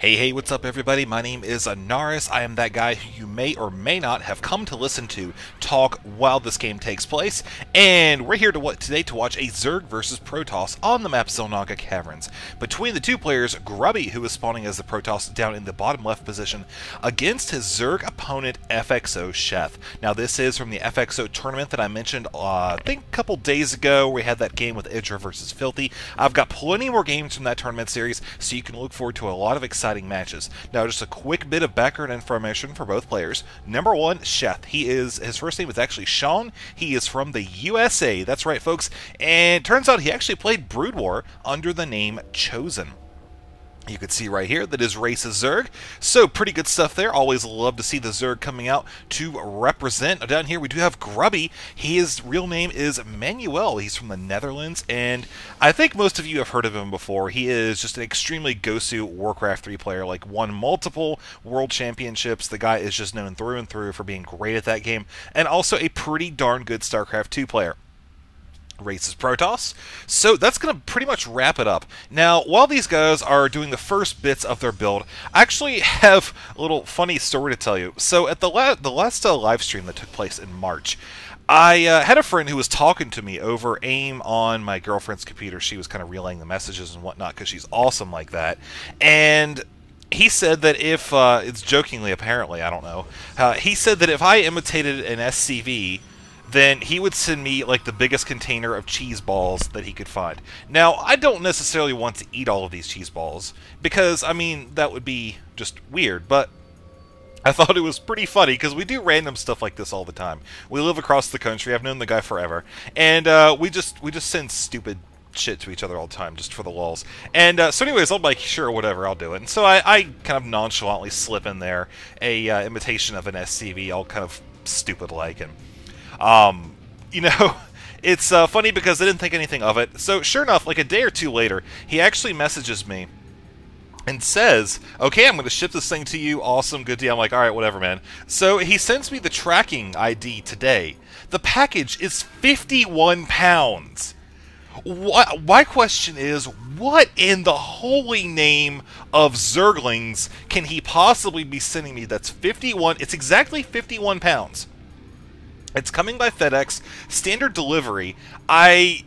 Hey, what's up everybody? My name is Ahnaris. I am that guy who you may or may not have come to listen to talk while this game takes place, and we're here today to watch a Zerg versus Protoss on the map xel'naga Caverns. Between the two players, Grubby, who is spawning as the Protoss down in the bottom left position, against his Zerg opponent FXOSheth. Now this is from the FXO tournament that I mentioned, I think a couple days ago, where we had that game with Idra versus Filthy. I've got plenty more games from that tournament series, so you can look forward to a lot of exciting matches. Now, just a quick bit of background information for both players. Number one, Sheth. His first name is actually Sean. He is from the USA. That's right, folks. And it turns out he actually played Brood War under the name Chosen. You can see right here that his race is Zerg, so pretty good stuff there. Always love to see the Zerg coming out to represent. Down here we do have Grubby. His real name is Manuel. He's from the Netherlands, and I think most of you have heard of him before. He is just an extremely go-to Warcraft 3 player, like won multiple world championships. The guy is just known through and through for being great at that game, and also a pretty darn good Starcraft 2 player. Race is Protoss. So that's going to pretty much wrap it up. Now, while these guys are doing the first bits of their build, I actually have a little funny story to tell you. So at the last live stream that took place in March, I had a friend who was talking to me over AIM on my girlfriend's computer. She was kind of relaying the messages and whatnot because she's awesome like that. And he said that if, it's jokingly apparently, I don't know, he said that if I imitated an SCV, then he would send me like the biggest container of cheese balls that he could find. Now, I don't necessarily want to eat all of these cheese balls, because, I mean, that would be just weird, but I thought it was pretty funny, because we do random stuff like this all the time. We live across the country, I've known the guy forever, and we just send stupid shit to each other all the time, just for the lulz. And so anyways, I'm like, sure, whatever, I'll do it. And so I kind of nonchalantly slip in there a imitation of an SCV, all kind of stupid-like, and you know, it's funny because I didn't think anything of it. So sure enough, like a day or two later, he actually messages me and says, okay, I'm going to ship this thing to you. Awesome, good deal. I'm like, all right, whatever, man. So he sends me the tracking ID today. The package is 51 pounds. My question is, what in the holy name of Zerglings can he possibly be sending me that's 51? It's exactly 51 pounds. It's coming by FedEx, standard delivery. I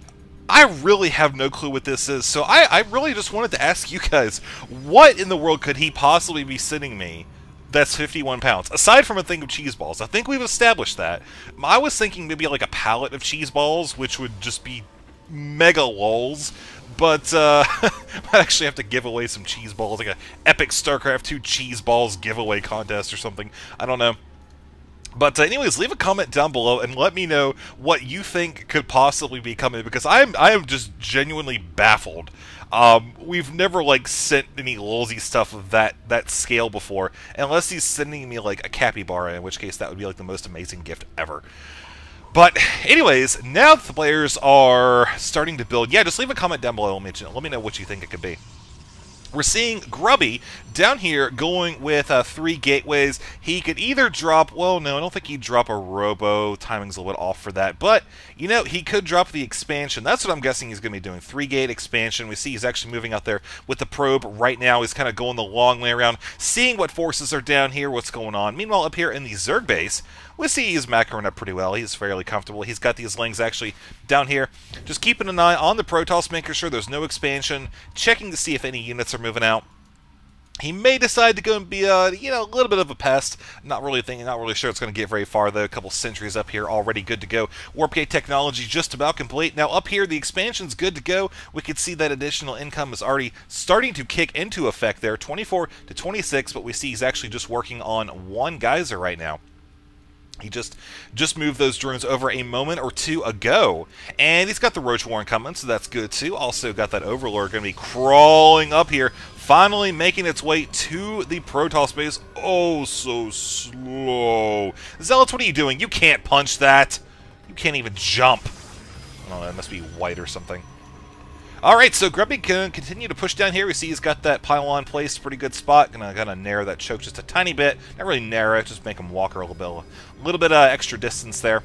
really have no clue what this is, so I really just wanted to ask you guys, what in the world could he possibly be sending me that's 51 pounds? Aside from a thing of cheese balls. I think we've established that. I was thinking maybe like a pallet of cheese balls, which would just be mega lulz. But, I actually have to give away some cheese balls, like a epic Starcraft 2 cheese balls giveaway contest or something. I don't know. But anyways, leave a comment down below and let me know what you think could possibly be coming, because I am just genuinely baffled. We've never like sent any lulzy stuff of that scale before, unless he's sending me like a capybara, in which case that would be like the most amazing gift ever. But anyways, now that the players are starting to build, yeah, just leave a comment down below and let me know what you think it could be. We're seeing Grubby down here going with 3 gateways. He could either drop, well, no, I don't think he'd drop a robo. Timing's a little bit off for that. But, you know, he could drop the expansion. That's what I'm guessing he's going to be doing. 3-gate expansion. We see he's actually moving out there with the probe right now. He's kind of going the long way around, seeing what forces are down here, what's going on. Meanwhile, up here in the Zerg base, we see he's macroing up pretty well. He's fairly comfortable. He's got these lings actually down here, just keeping an eye on the Protoss, making sure there's no expansion, checking to see if any units are moving out. He may decide to go and be you know, a little bit of a pest. Not really sure it's going to get very far, though. A couple sentries up here already good to go. Warp gate technology just about complete. Now, up here, the expansion's good to go. We can see that additional income is already starting to kick into effect there. 24 to 26, but we see he's actually just working on 1 geyser right now. He just moved those drones over a moment or two ago. And he's got the Roach Warren coming, so that's good too. Also got that Overlord going to be crawling up here, finally making its way to the Protoss base. Oh, so slow. Zealots, what are you doing? You can't punch that. You can't even jump. Oh, that must be white or something. Alright, so Grubby can continue to push down here. We see he's got that pylon placed, pretty good spot. Gonna narrow that choke just a tiny bit. Not really narrow it, just make him walk a little bit extra distance there.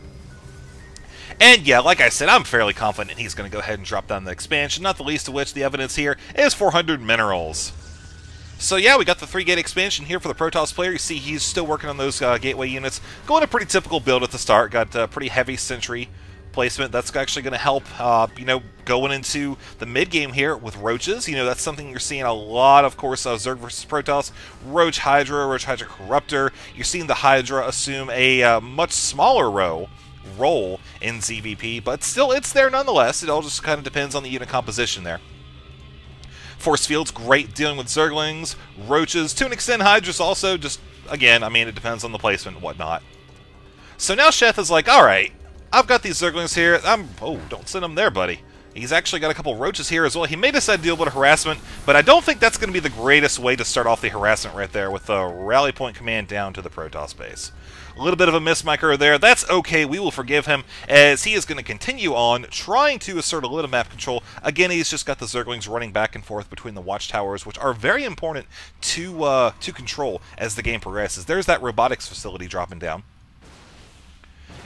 And yeah, like I said, I'm fairly confident he's going to go ahead and drop down the expansion, not the least of which the evidence here is 400 minerals. So yeah, we got the 3-gate expansion here for the Protoss player. You see he's still working on those gateway units. Going a pretty typical build at the start. Got pretty heavy sentry placement. That's actually going to help, you know, going into the mid-game here with Roaches. You know, that's something you're seeing a lot, of course, Zerg versus Protoss. Roach Hydra, Roach Hydra Corruptor. You're seeing the Hydra assume a much smaller role in ZVP, but still it's there nonetheless. It all just kind of depends on the unit composition there. Force Field's great dealing with Zerglings, Roaches, to an extent Hydras also, just, again, I mean, it depends on the placement and whatnot. So now Sheth is like, alright, I've got these Zerglings here, oh, don't send them there, buddy. He's actually got a couple Roaches here as well. He may decide to deal with harassment, but I don't think that's going to be the greatest way to start off the harassment right there with the rally point command down to the Protoss base. A little bit of a miss micro there. That's okay. We will forgive him as he is going to continue on trying to assert a little map control. Again, he's just got the Zerglings running back and forth between the watchtowers, which are very important to control as the game progresses. There's that robotics facility dropping down.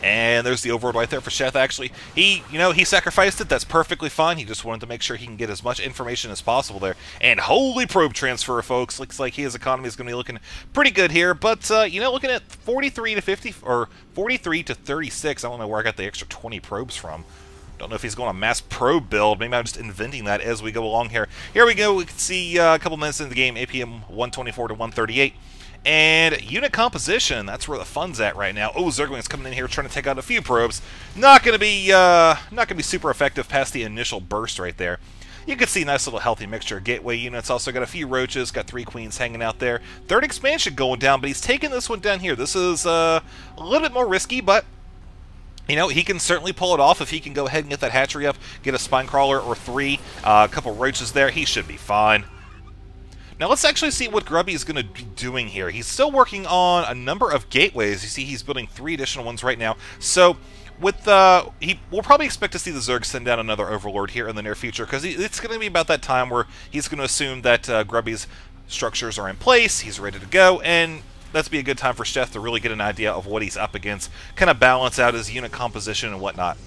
And there's the overlord right there for Sheth, actually. He sacrificed it. That's perfectly fine. He just wanted to make sure he can get as much information as possible there. And holy probe transfer, folks. Looks like his economy is going to be looking pretty good here. But, looking at 43 to 50, or 43 to 36. I don't know where I got the extra 20 probes from. Don't know if he's going on a mass probe build. Maybe I'm just inventing that as we go along here. Here we go. We can see a couple minutes into the game, APM 124 to 138. And unit composition, that's where the fun's at right now. Oh, Zergling's coming in here trying to take out a few probes. Not gonna be super effective past the initial burst right there. You can see a nice little healthy mixture of gateway units. Also got a few Roaches, got 3 Queens hanging out there. Third expansion going down, but he's taking this one down here. This is a little bit more risky, but you know, he can certainly pull it off if he can go ahead and get that hatchery up, get a spine crawler or 3, a couple Roaches there. He should be fine. Now let's actually see what Grubby is going to be doing here. He's still working on a number of gateways. You see he's building 3 additional ones right now. So with we'll probably expect to see the Zerg send down another Overlord here in the near future, because it's going to be about that time where he's going to assume that Grubby's structures are in place, he's ready to go, and that's be a good time for Sheth to really get an idea of what he's up against, kind of balance out his unit composition and whatnot.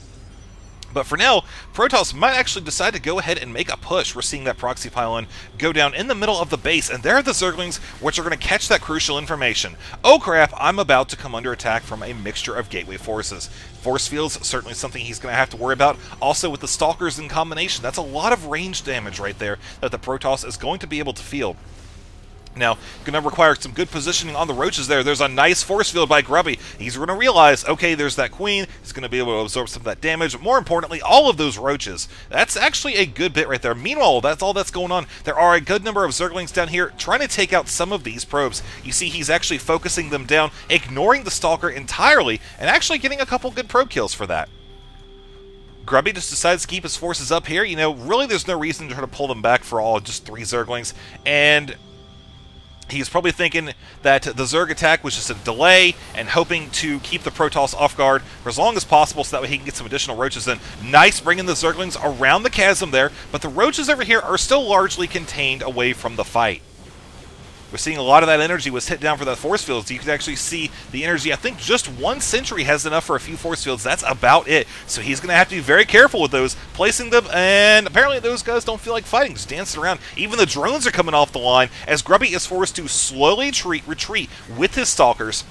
But for now, Protoss might actually decide to go ahead and make a push. We're seeing that proxy pylon go down in the middle of the base, and there are the Zerglings, which are going to catch that crucial information. Oh crap, I'm about to come under attack from a mixture of gateway forces. Force Field's certainly something he's going to have to worry about. Also with the Stalkers in combination, that's a lot of range damage right there that the Protoss is going to be able to field. Now, going to require some good positioning on the Roaches there. There's a nice force field by Grubby. He's going to realize, okay, there's that Queen. He's going to be able to absorb some of that damage. But more importantly, all of those Roaches. That's actually a good bit right there. Meanwhile, that's all that's going on. There are a good number of Zerglings down here trying to take out some of these probes. You see he's actually focusing them down, ignoring the Stalker entirely, and actually getting a couple good probe kills for that. Grubby just decides to keep his forces up here. You know, really there's no reason to try to pull them back for all just 3 Zerglings. And he's probably thinking that the Zerg attack was just a delay and hoping to keep the Protoss off guard for as long as possible so that way he can get some additional Roaches in. Nice bringing the Zerglings around the chasm there, but the Roaches over here are still largely contained away from the fight. We're seeing a lot of that energy was hit down for that force field, so you can actually see the energy. I think just 1 sentry has enough for a few force fields. That's about it. So he's going to have to be very careful with those, placing them, and apparently those guys don't feel like fighting, just dancing around. Even the drones are coming off the line as Grubby is forced to slowly retreat with his Stalkers,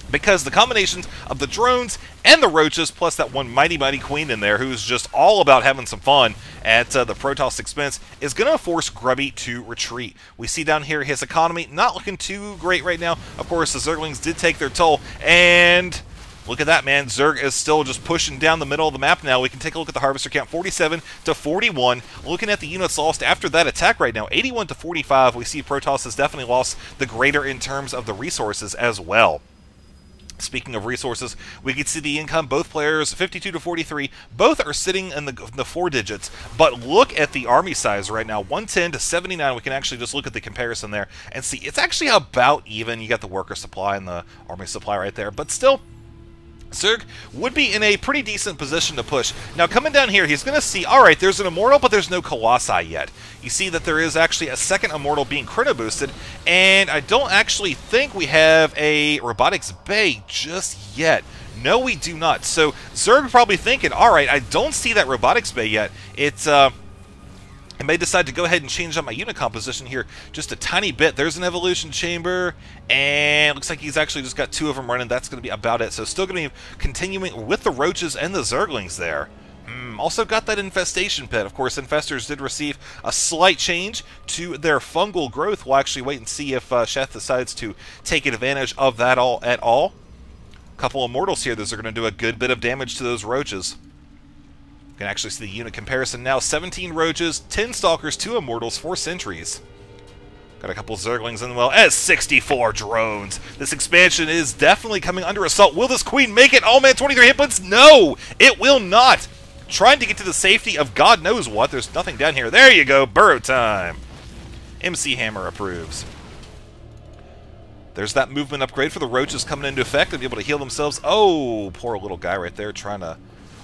because the combinations of the drones and the Roaches, plus that one mighty Queen in there who's just all about having some fun at the Protoss expense, is going to force Grubby to retreat. We see down here his economy not looking too great right now. Of course, the Zerglings did take their toll, and look at that, man. Zerg is still just pushing down the middle of the map now. We can take a look at the Harvester count, 47 to 41. Looking at the units lost after that attack right now, 81 to 45. We see Protoss has definitely lost the greater in terms of the resources as well. Speaking of resources, we can see the income. Both players, 52 to 43, both are sitting in the 4 digits. But look at the army size right now, 110 to 79. We can actually just look at the comparison there and see it's actually about even. You got the worker supply and the army supply right there, but still, Zerg would be in a pretty decent position to push. Now, coming down here, he's going to see, alright, there's an Immortal, but there's no Colossi yet. You see that there is actually a second Immortal being chrono boosted, and I don't actually think we have a Robotics Bay just yet. No, we do not. So, Zerg probably thinking, alright, I don't see that Robotics Bay yet. It's, I may decide to go ahead and change up my unit composition here just a tiny bit. There's an evolution chamber, and looks like he's actually just got 2 of them running. That's going to be about it. So still going to be continuing with the roaches and the zerglings there. Also got that infestation pit. Of course, infestors did receive a slight change to their fungal growth. We'll actually wait and see if Sheth decides to take advantage of that at all. A couple of mortals here. Those are going to do a good bit of damage to those roaches. You can actually see the unit comparison now. 17 roaches, 10 stalkers, 2 immortals, 4 sentries. Got a couple zerglings in well as 64 drones. This expansion is definitely coming under assault. Will this queen make it? Oh man, 23 hit points? No, it will not. Trying to get to the safety of God knows what. There's nothing down here. There you go, burrow time. MC Hammer approves. There's that movement upgrade for the roaches coming into effect. They'll be able to heal themselves. Oh, poor little guy right there trying to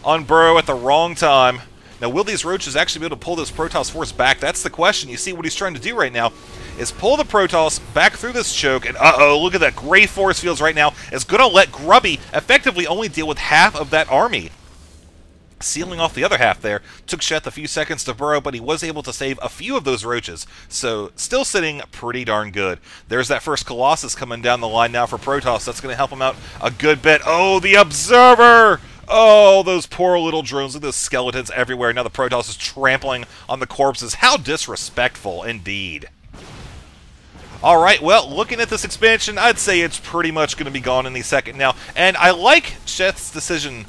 unburrow at the wrong time. Now, will these roaches actually be able to pull this Protoss force back? That's the question. You see what he's trying to do right now is pull the Protoss back through this choke, and uh-oh, look at that. Gray force fields right now is going to let Grubby effectively only deal with half of that army. Sealing off the other half there. Took Sheth a few seconds to burrow, but he was able to save a few of those roaches. So, still sitting pretty darn good. There's that first Colossus coming down the line now for Protoss. That's going to help him out a good bit. Oh, the Observer! Oh, those poor little drones. Look at those skeletons everywhere. Now the Protoss is trampling on the corpses. How disrespectful, indeed. Alright, well, looking at this expansion, I'd say it's pretty much going to be gone any second now. And I like Sheth's decision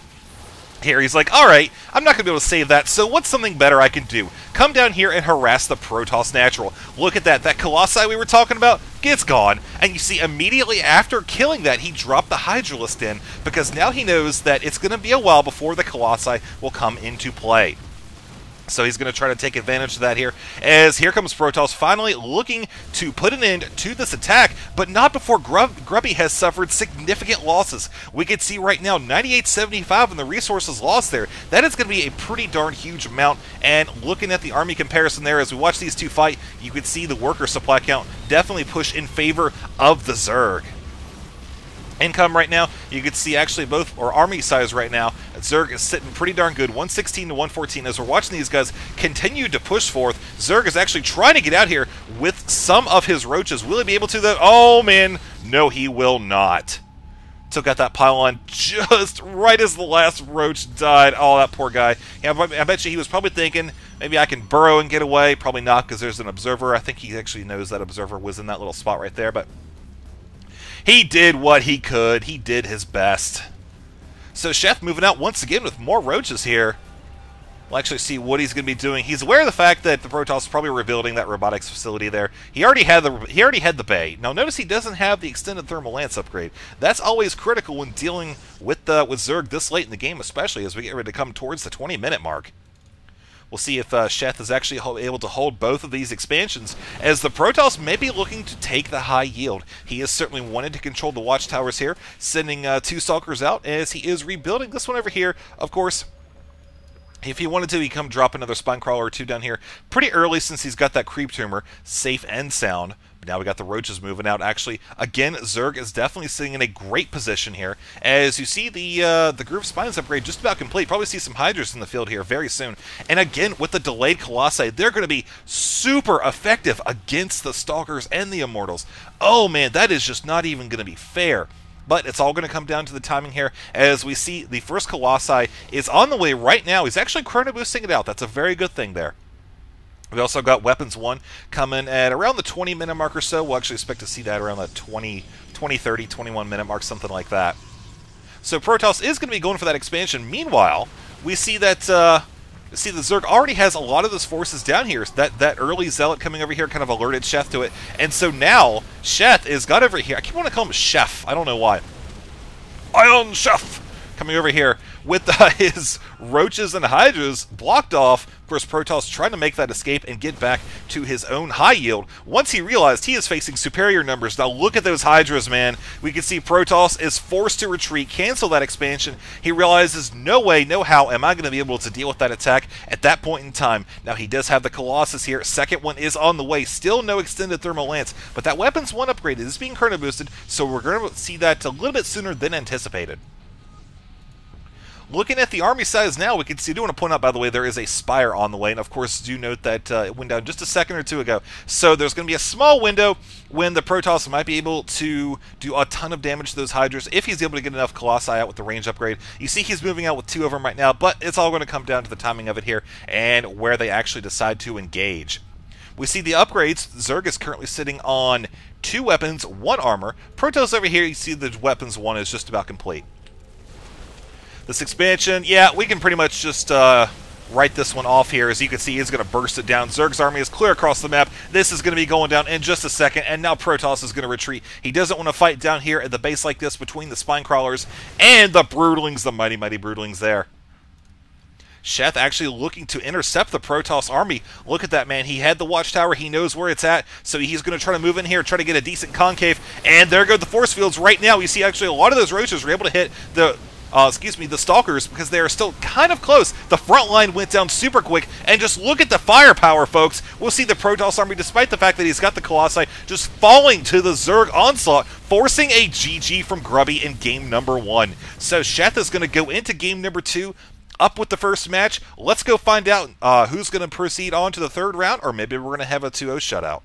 here. He's like, alright, I'm not going to be able to save that, so what's something better I can do? Come down here and harass the Protoss Natural. Look at that. That Colossi we were talking about, it's gone. And you see, immediately after killing that, he dropped the Hydralisk in, because now he knows that it's going to be a while before the Colossi will come into play. So he's going to try to take advantage of that here, as here comes Protoss finally looking to put an end to this attack, but not before Grubby has suffered significant losses. We can see right now 9875 in the resources lost there. That is going to be a pretty darn huge amount, and looking at the army comparison there as we watch these two fight, you can see the worker supply count definitely push in favor of the Zerg. Income right now, you can see actually both, or army size right now, Zerg is sitting pretty darn good, 116 to 114. As we're watching these guys continue to push forth, Zerg is actually trying to get out here with some of his roaches. Will he be able to, though? Oh, man, no, he will not. Took out that pylon just right as the last roach died. Oh, that poor guy. Yeah, I bet you he was probably thinking, maybe I can burrow and get away. Probably not, because there's an observer. I think he actually knows that observer was in that little spot right there, but he did what he could. He did his best. So Sheth moving out once again with more roaches here. We'll actually see what he's going to be doing. He's aware of the fact that the Protoss is probably rebuilding that robotics facility there. He already had the bay. Now notice he doesn't have the extended thermal lance upgrade. That's always critical when dealing with Zerg this late in the game, especially as we get ready to come towards the 20-minute mark. We'll see if Sheth is actually able to hold both of these expansions, as the Protoss may be looking to take the high yield. He has certainly wanted to control the watchtowers here, sending 2 Stalkers out, as he is rebuilding this one over here. Of course, if he wanted to, he'd come drop another Spinecrawler or 2 down here pretty early, since he's got that Creep Tumor safe and sound. But now we got the roaches moving out. Actually, again, Zerg is definitely sitting in a great position here. As you see the Groove Spines upgrade just about complete. Probably see some Hydras in the field here very soon. And again, with the delayed Colossi, they're going to be super effective against the Stalkers and the Immortals. Oh man, that is just not even going to be fair. But it's all going to come down to the timing here, as we see the first Colossi is on the way right now. He's actually chrono boosting it out. That's a very good thing there. We also got Weapons 1 coming at around the 20-minute mark or so. We'll actually expect to see that around the 20, 30, 21-minute mark, something like that. So Protoss is going to be going for that expansion. Meanwhile, we see that the Zerg already has a lot of those forces down here. That early Zealot coming over here kind of alerted Sheth to it. And so now, Sheth is got over here. I keep wanting to call him Chef. I don't know why. Iron Chef! Coming over here with his roaches and hydras blocked off. Of course, Protoss trying to make that escape and get back to his own high yield. Once he realized he is facing superior numbers. Now look at those hydras, man. We can see Protoss is forced to retreat, cancel that expansion. He realizes, no way, no how am I going to be able to deal with that attack at that point in time. Now he does have the Colossus here. Second one is on the way. Still no extended thermal lance, but that Weapons 1 upgrade is being chrono boosted, so we're going to see that a little bit sooner than anticipated. Looking at the army size now, we can see, I do want to point out, by the way, there is a Spire on the way. And of course, do note that it went down just a second or two ago. So there's going to be a small window when the Protoss might be able to do a ton of damage to those Hydras if he's able to get enough Colossi out with the range upgrade. You see he's moving out with 2 of them right now, but it's all going to come down to the timing of it here and where they actually decide to engage. We see the upgrades. Zerg is currently sitting on 2 weapons, 1 armor. Protoss over here, you see the weapons 1 is just about complete. This expansion, yeah, we can pretty much just write this one off here. As you can see, he's going to burst it down. Zerg's army is clear across the map. This is going to be going down in just a second, and now Protoss is going to retreat. He doesn't want to fight down here at the base like this between the Spine Crawlers and the Broodlings, the mighty, mighty Broodlings there. Sheth actually looking to intercept the Protoss army. Look at that, man. He had the watchtower. He knows where it's at, so he's going to try to move in here, try to get a decent concave, and there go the force fields right now. You see actually a lot of those Roaches were able to hit the the Stalkers because they are still kind of close. The front line went down super quick, and just look at the firepower, folks. We'll see the Protoss army, despite the fact that he's got the Colossi, just falling to the Zerg onslaught, forcing a GG from Grubby in game number 1. So Sheth is going to go into game number 2 up with the first match. Let's go find out who's going to proceed on to the 3rd round, or maybe we're going to have a 2-0 shutout.